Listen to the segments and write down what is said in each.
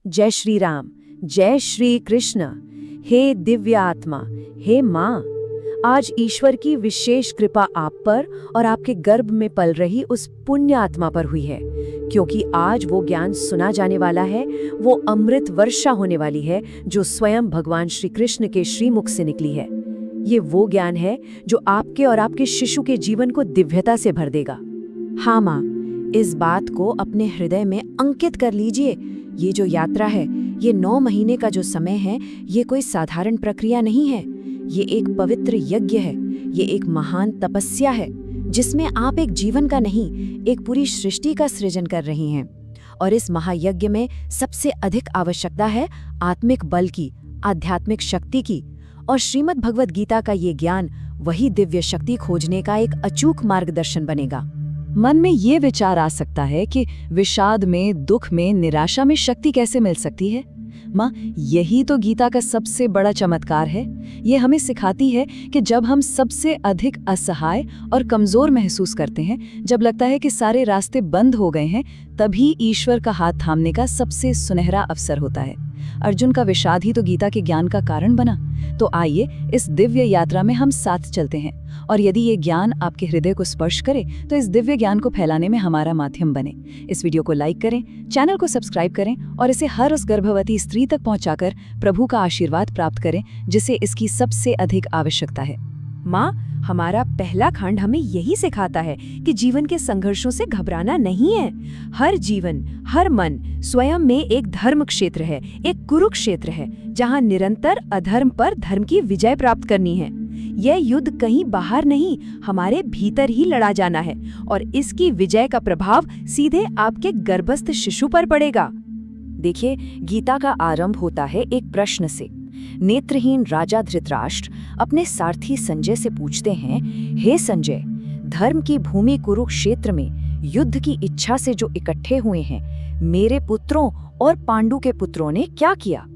जय श्री राम, जय श्री कृष्ण। हे दिव्य आत्मा, हे माँ, आज ईश्वर की विशेष कृपा आप पर और आपके गर्भ में पल रही उस पुण्य आत्मा पर हुई है, क्योंकि आज वो ज्ञान सुना जाने वाला है, वो अमृत वर्षा होने वाली है जो स्वयं भगवान श्री कृष्ण के श्रीमुख से निकली है। ये वो ज्ञान है जो आपके और आपके शिशु के जीवन को दिव्यता से भर देगा। हाँ माँ, इस बात को अपने हृदय में अंकित कर लीजिए। ये जो यात्रा है, ये 9 महीने का जो समय है, ये कोई साधारण प्रक्रिया नहीं है। ये एक पवित्र यज्ञ है, ये एक महान तपस्या है, जिसमें आप एक जीवन का नहीं, एक पूरी सृष्टि का सृजन कर रही हैं। और इस महायज्ञ में सबसे अधिक आवश्यकता है आत्मिक बल की, आध्यात्मिक शक्ति की। और श्रीमद् भगवद गीता का ये ज्ञान वही दिव्य शक्ति खोजने का एक अचूक मार्गदर्शन बनेगा। मन में ये विचार आ सकता है कि विषाद में, दुख में, निराशा में शक्ति कैसे मिल सकती है? माँ, यही तो गीता का सबसे बड़ा चमत्कार है। ये हमें सिखाती है कि जब हम सबसे अधिक असहाय और कमजोर महसूस करते हैं, जब लगता है कि सारे रास्ते बंद हो गए हैं, तभी ईश्वर का हाथ थामने का सबसे सुनहरा अवसर होता है। अर्जुन का विषाद ही तो गीता के ज्ञान का कारण बना। तो आइए इस दिव्य यात्रा में हम साथ चलते हैं, और यदि ये ज्ञान आपके हृदय को स्पर्श करे तो इस दिव्य ज्ञान को फैलाने में हमारा माध्यम बने। इस वीडियो को लाइक करें, चैनल को सब्सक्राइब करें और इसे हर उस गर्भवती स्त्री तक पहुंचाकर प्रभु का आशीर्वाद प्राप्त करें जिसे इसकी सबसे अधिक आवश्यकता है। माँ, हमारा पहला खंड हमें यही सिखाता है कि जीवन के संघर्षों से घबराना नहीं है। हर जीवन, हर मन स्वयं में एक धर्म क्षेत्र है, एक कुरुक्षेत्र है, जहाँ निरंतर अधर्म पर धर्म की विजय प्राप्त करनी है। यह युद्ध कहीं बाहर नहीं, हमारे भीतर ही लड़ा जाना है, और इसकी विजय का प्रभाव सीधे आपके गर्भस्थ शिशु पर पड़ेगा। देखिए, गीता का आरंभ होता है एक प्रश्न से। नेत्रहीन राजा धृतराष्ट्र अपने सारथी संजय से पूछते हैं, हे संजय, धर्म की भूमि कुरुक्षेत्र में युद्ध की इच्छा से जो इकट्ठे हुए हैं, मेरे पुत्रों और पांडु के पुत्रों ने क्या किया?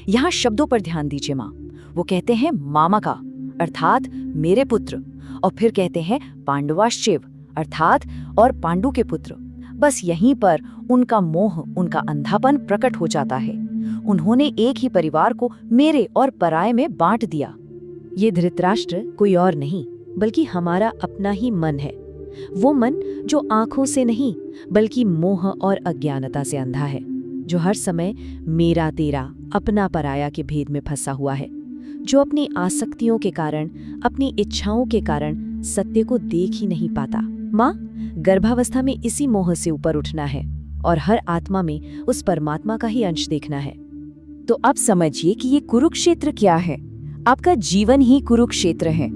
यहाँ शब्दों पर ध्यान दीजिए माँ। वो कहते हैं मामा का, अर्थात मेरे पुत्र, और फिर कहते हैं पांडवाश्चैव, अर्थात और पांडु के पुत्र। बस यहीं पर उनका मोह, उनका अंधापन प्रकट हो जाता है। उन्होंने एक ही परिवार को मेरे और पराये में बांट दिया। ये धृतराष्ट्र कोई और नहीं, बल्कि हमारा अपना ही मन है। वो मन जो आंखों से नहीं, बल्कि मोह और अज्ञानता से अंधा है, जो हर समय मेरा तेरा, अपना पराया के भेद में फंसा हुआ है, जो अपनी आसक्तियों के कारण, अपनी इच्छाओं के कारण सत्य को देख ही नहीं पाता। माँ, गर्भावस्था में इसी मोह से ऊपर उठना है और हर आत्मा में उस परमात्मा का ही अंश देखना है। तो अब समझिए कि ये कुरुक्षेत्र क्या है। आपका जीवन ही कुरुक्षेत्र है।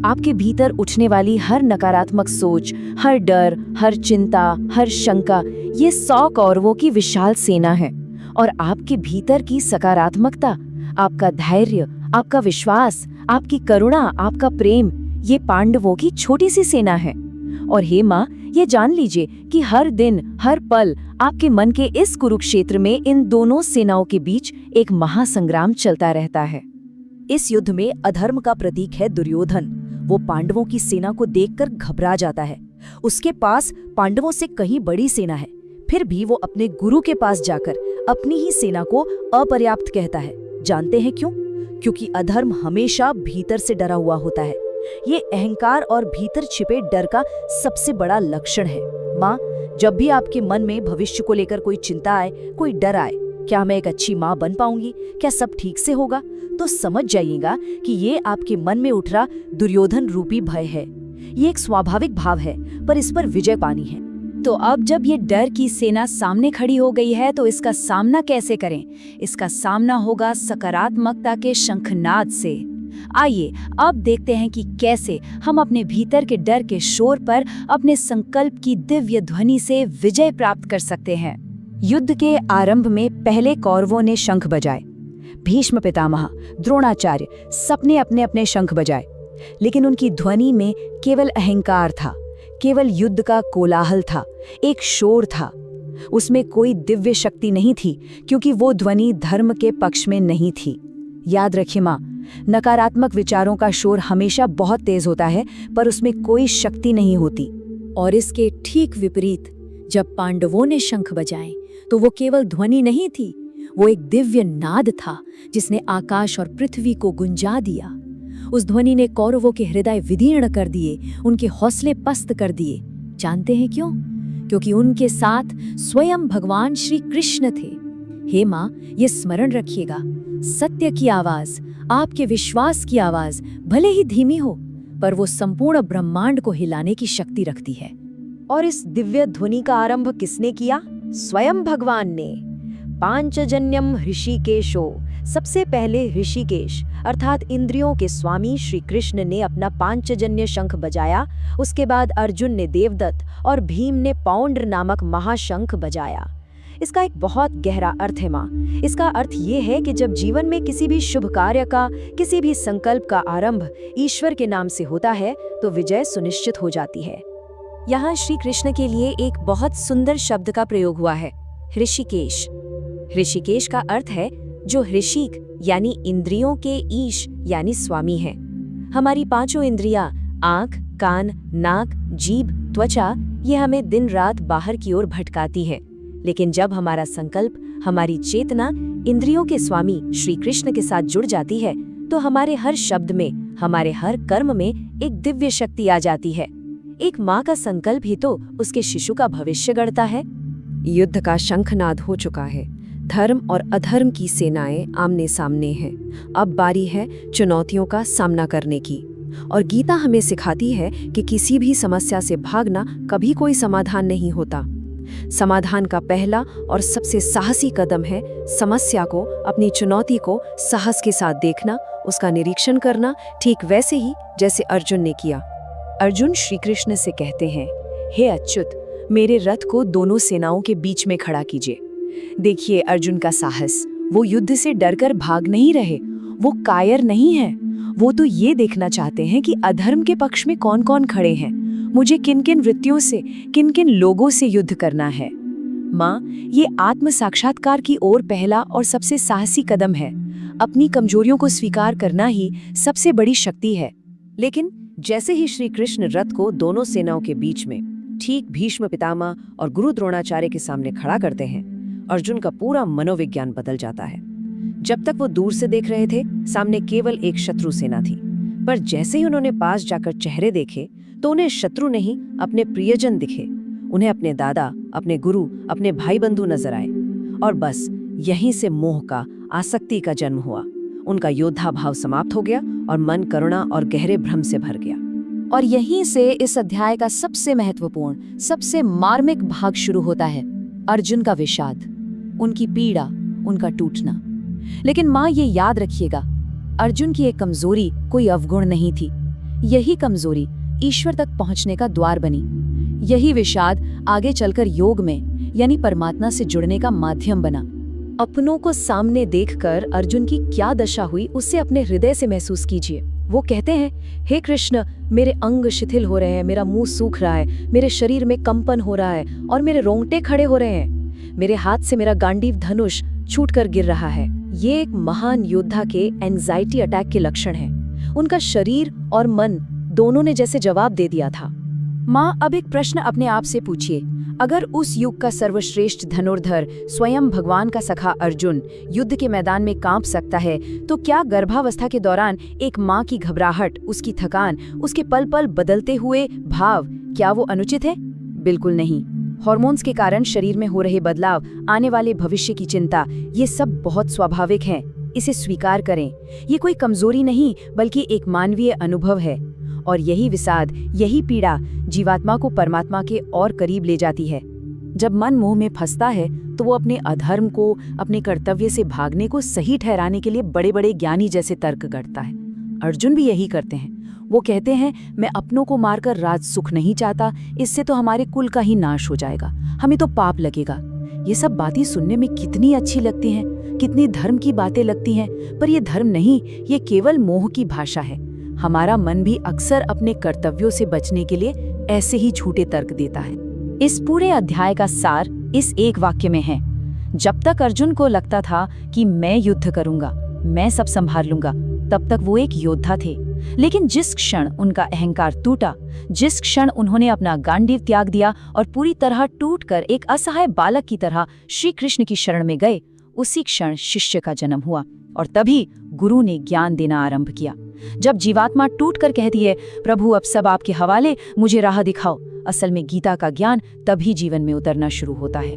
आपके भीतर उठने वाली हर नकारात्मक सोच, हर डर, हर चिंता, हर शंका, ये 100 कौरवों की विशाल सेना है। और आपके भीतर की सकारात्मकता, आपका धैर्य, आपका विश्वास, आपकी करुणा, आपका प्रेम, ये पांडवों की छोटी सी सेना है। और हे माँ, ये जान लीजिए कि हर दिन, हर पल आपके मन के इस कुरुक्षेत्र में इन दोनों सेनाओं के बीच एक महासंग्राम चलता रहता है। इस युद्ध में अधर्म का प्रतीक है दुर्योधन। वो पांडवों की सेना को देखकर घबरा जाता है। उसके पास पांडवों से कहीं बड़ी सेना है, फिर भी वो अपने गुरु के पास जाकर अपनी ही सेना को अपर्याप्त कहता है। जानते हैं क्यों? क्योंकि अधर्म हमेशा भीतर से डरा हुआ होता है। ये अहंकार और भीतर छिपे डर का सबसे बड़ा लक्षण है। माँ, जब भी आपके मन में भविष्य को लेकर कोई चिंता आए, कोई डर आए, क्या मैं एक अच्छी माँ बन पाऊंगी, क्या सब ठीक से होगा, तो समझ जाइएगा कि ये आपके मन में उठ रहा दुर्योधन रूपी भय है। ये एक स्वाभाविक भाव है, पर इस पर विजय पानी है। तो अब जब ये डर की सेना सामने खड़ी हो गई है, तो इसका सामना कैसे करें? इसका सामना होगा सकारात्मकता के शंखनाद से। आइए अब देखते हैं कि कैसे हम अपने भीतर के डर के शोर पर अपने संकल्प की दिव्य ध्वनि से विजय प्राप्त कर सकते हैं। युद्ध के आरंभ में पहले कौरवों ने शंख बजाए। भीष्म पितामह, द्रोणाचार्य, सबने अपने अपने शंख बजाए, लेकिन उनकी ध्वनि में केवल अहंकार था, केवल युद्ध का कोलाहल था, एक शोर था। उसमें कोई दिव्य शक्ति नहीं थी, क्योंकि वो ध्वनि धर्म के पक्ष में नहीं थी। याद रखिए माँ, नकारात्मक विचारों का शोर हमेशा बहुत तेज होता है, पर उसमें कोई शक्ति नहीं होती। और इसके ठीक विपरीत, जब पांडवों ने शंख बजाए तो वो केवल ध्वनि नहीं थी, वो एक दिव्य नाद था जिसने आकाश और पृथ्वी को गुंजा दिया। उस ध्वनि ने कौरवों के हृदय विदीर्ण कर दिए, उनके हौसले पस्त कर दिए। जानते हैं क्यों? क्योंकि उनके साथ स्वयं भगवान श्री कृष्ण थे। हे माँ, ये स्मरण रखिएगा, सत्य की आवाज, आपके विश्वास की आवाज भले ही धीमी हो, पर वो संपूर्ण ब्रह्मांड को हिलाने की शक्ति रखती है। और इस दिव्य ध्वनि का आरंभ किसने किया? स्वयं भगवान ने। पांचजन्यम ऋषिकेशो, सबसे पहले ऋषिकेश अर्थात इंद्रियों के स्वामी श्री कृष्ण ने अपना पांचजन्य शंख बजाया। उसके बाद अर्जुन ने देवदत्त और भीम ने पौंड्र नामक महाशंख बजाया। इसका एक बहुत गहरा अर्थ है माँ। इसका अर्थ ये है कि जब जीवन में किसी भी शुभ कार्य का, किसी भी संकल्प का आरंभ ईश्वर के नाम से होता है तो विजय सुनिश्चित हो जाती है। यहाँ श्री कृष्ण के लिए एक बहुत सुंदर शब्द का प्रयोग हुआ है, ऋषिकेश। ऋषिकेश का अर्थ है जो ऋषिक यानी इंद्रियों के ईश यानी स्वामी है। हमारी पांचों इंद्रियां, आंख, कान, नाक, जीभ, त्वचा, ये हमें दिन रात बाहर की ओर भटकाती है। लेकिन जब हमारा संकल्प, हमारी चेतना इंद्रियों के स्वामी श्री कृष्ण के साथ जुड़ जाती है तो हमारे हर शब्द में, हमारे हर कर्म में एक दिव्य शक्ति आ जाती है। एक माँ का संकल्प ही तो उसके शिशु का भविष्य गढ़ता है। युद्ध का शंखनाद हो चुका है। धर्म और अधर्म की सेनाएं आमने सामने हैं। अब बारी है चुनौतियों का सामना करने की। और गीता हमें सिखाती है कि किसी भी समस्या से भागना कभी कोई समाधान नहीं होता। समाधान का पहला और सबसे साहसी कदम है समस्या को, अपनी चुनौती को साहस के साथ देखना, उसका निरीक्षण करना, ठीक वैसे ही जैसे अर्जुन ने किया। अर्जुन श्री कृष्ण से कहते हैं, हे अच्युत, मेरे रथ को दोनों सेनाओं के बीच में खड़ा कीजिए। देखिए अर्जुन का साहस, वो युद्ध से डरकर भाग नहीं रहे, वो कायर नहीं है। वो तो ये देखना चाहते हैं कि अधर्म के पक्ष में कौन कौन खड़े हैं, मुझे किन किन वृत्तियों से, किन किन लोगों से युद्ध करना है। माँ, ये आत्म साक्षात्कार की ओर पहला और सबसे साहसी कदम है। अपनी कमजोरियों को स्वीकार करना ही सबसे बड़ी शक्ति है। लेकिन जैसे ही श्री कृष्ण रथ को दोनों सेनाओं के बीच में ठीक भीष्म पितामह और गुरु द्रोणाचार्य के सामने खड़ा करते हैं, अर्जुन का पूरा मनोविज्ञान बदल जाता है। जब तक वो दूर से देख रहे थे, सामने केवल एक शत्रु सेना थी, पर जैसे ही उन्होंने पास जाकर चेहरे देखे तो उन्हें शत्रु नहीं, अपने प्रियजन दिखे। उन्हें अपने दादा, अपने गुरु, अपने भाई बंधु नजर आए। और बस यहीं से मोह का, आसक्ति का जन्म हुआ। उनका योद्धा भाव समाप्त हो गया और मन करुणा और गहरे भ्रम से भर गया। और यहीं से इस अध्याय का सबसे महत्वपूर्ण, सबसे मार्मिक भाग शुरू होता है, अर्जुन का विषाद, उनकी पीड़ा, उनका टूटना। लेकिन माँ, ये याद रखिएगा, अर्जुन की एक कमजोरी कोई अवगुण नहीं थी। यही कमजोरी ईश्वर तक पहुंचने का द्वार बनी। यही विषाद आगे चलकर योग में यानी परमात्मा से जुड़ने का माध्यम बना। अपनों को सामने देखकर अर्जुन की क्या दशा हुई, उससे अपने हृदय से महसूस कीजिए। वो कहते हैं, हे कृष्ण, मेरे अंग शिथिल हो रहे हैं, मेरा मुंह सूख रहा है, मेरे शरीर में कंपन हो रहा है और मेरे रोंगटे खड़े हो रहे हैं। मेरे हाथ से मेरा गांडीव धनुष छूटकर गिर रहा है। ये एक महान योद्धा के एंजाइटी अटैक के लक्षण हैं। उनका शरीर और मन दोनों ने जैसे जवाब दे दिया था। माँ, अब एक प्रश्न अपने आप से पूछिए, अगर उस युग का सर्वश्रेष्ठ धनुर्धर स्वयं भगवान का सखा अर्जुन युद्ध के मैदान में कांप सकता है, तो क्या गर्भावस्था के दौरान एक माँ की घबराहट, उसकी थकान, उसके पल पल बदलते हुए भाव, क्या वो अनुचित है? बिल्कुल नहीं। हार्मोन्स के कारण शरीर में हो रहे बदलाव, आने वाले भविष्य की चिंता, ये सब बहुत स्वाभाविक है। इसे स्वीकार करें। ये कोई कमजोरी नहीं, बल्कि एक मानवीय अनुभव है। और यही विषाद, यही पीड़ा जीवात्मा को परमात्मा के और करीब ले जाती है। जब मन मोह में फंसता है तो वो अपने अधर्म को, अपने कर्तव्य से भागने को सही ठहराने के लिए बड़े बड़े ज्ञानी जैसे तर्क करता है। अर्जुन भी यही करते हैं। वो कहते हैं, मैं अपनों को मारकर राज सुख नहीं चाहता, इससे तो हमारे कुल का ही नाश हो जाएगा, हमें तो पाप लगेगा। ये सब बातें सुनने में कितनी अच्छी लगती हैं, कितनी धर्म की बातें लगती हैं, पर ये धर्म नहीं, ये केवल मोह की भाषा है। हमारा मन भी अक्सर अपने कर्तव्यों से बचने के लिए ऐसे ही झूठे तर्क देता है। इस पूरे अध्याय का सार इस एक वाक्य में है। जब तक अर्जुन को लगता था कि मैं युद्ध करूंगा, मैं सब संभाल लूंगा, तब तक वो एक योद्धा थे। लेकिन जिस क्षण उनका अहंकार टूटा, जिस क्षण उन्होंने अपना गांडीव त्याग दिया और पूरी तरह टूटकर एक असहाय बालक की तरह श्री कृष्ण की शरण में गए, उसी क्षण शिष्य का जन्म हुआ और तभी गुरु ने ज्ञान देना आरंभ किया। जब जीवात्मा टूट कर कहती है, प्रभु अब सब आपके हवाले, मुझे राह दिखाओ, असल में गीता का ज्ञान तभी जीवन में उतरना शुरू होता है।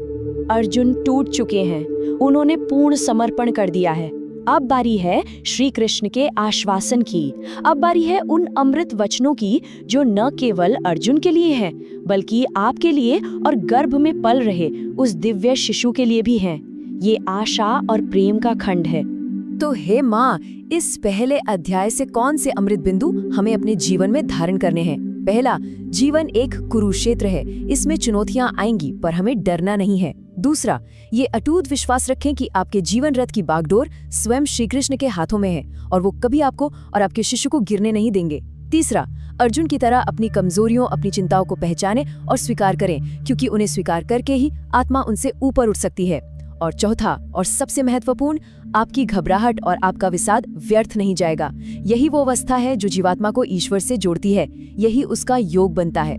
अर्जुन टूट चुके हैं, उन्होंने पूर्ण समर्पण कर दिया है। अब बारी है श्री कृष्ण के आश्वासन की, अब बारी है उन अमृत वचनों की जो न केवल अर्जुन के लिए हैं, बल्कि आपके लिए और गर्भ में पल रहे उस दिव्य शिशु के लिए भी हैं। ये आशा और प्रेम का खंड है। तो हे माँ, इस पहले अध्याय से कौन से अमृत बिंदु हमें अपने जीवन में धारण करने हैं? पहला, जीवन एक कुरुक्षेत्र है, इसमें चुनौतियां आएंगी पर हमें डरना नहीं है। दूसरा, ये अटूट विश्वास रखें कि आपके जीवन रथ की बागडोर स्वयं श्री कृष्ण के हाथों में है और वो कभी आपको और आपके शिष्य को गिरने नहीं देंगे। तीसरा, अर्जुन की तरह अपनी कमजोरियों, अपनी चिंताओं को पहचानें और स्वीकार करें, क्योंकि उन्हें स्वीकार करके ही आत्मा उनसे ऊपर उठ सकती है। और चौथा और सबसे महत्वपूर्ण, आपकी घबराहट और आपका विषाद व्यर्थ नहीं जाएगा। यही वो अवस्था है जो जीवात्मा को ईश्वर से जोड़ती है, यही उसका योग बनता है।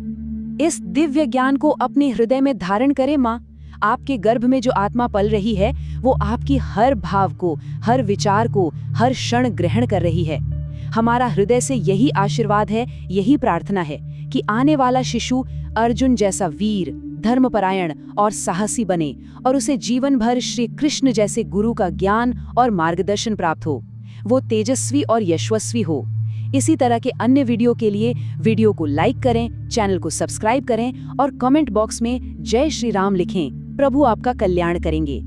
इस दिव्य ज्ञान को अपने हृदय में धारण करें माँ। आपके गर्भ में जो आत्मा पल रही है वो आपकी हर भाव को, हर विचार को, हर क्षण ग्रहण कर रही है। हमारा हृदय से यही आशीर्वाद है, यही प्रार्थना है कि आने वाला शिशु अर्जुन जैसा वीर, धर्मपरायण और साहसी बने और उसे जीवन भर श्री कृष्ण जैसे गुरु का ज्ञान और मार्गदर्शन प्राप्त हो। वो तेजस्वी और यशस्वी हो। इसी तरह के अन्य वीडियो के लिए वीडियो को लाइक करें, चैनल को सब्सक्राइब करें और कमेंट बॉक्स में जय श्री राम लिखें। प्रभु आपका कल्याण करेंगे।